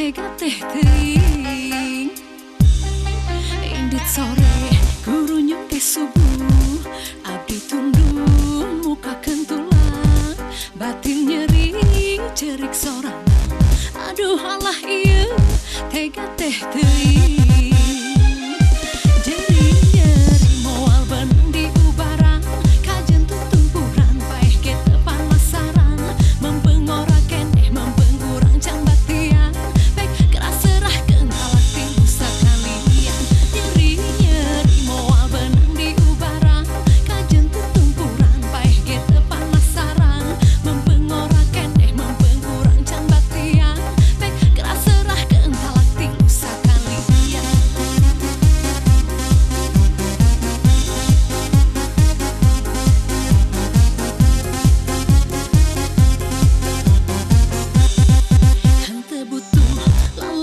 tega teh teuing. Indit sore guru nyungke subuh, abdi tunduk muka kentulang, batin nyeri cerik sorang. Aduh alah ieu tega teh teuing.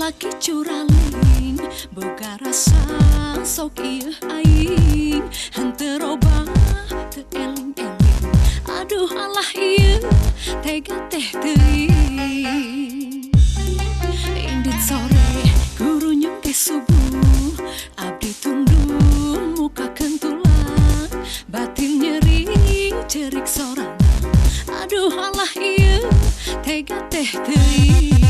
Laki curaling boga rasa sok ieu aing, henteu robah teu eling-eling. Aduh alah ieu tega teh teuing. Indit sore guru nyungke subuh, abdi tunduk muka kentulang, batin nyeri cerik sorang. Aduh alah ieu tega teh teuing.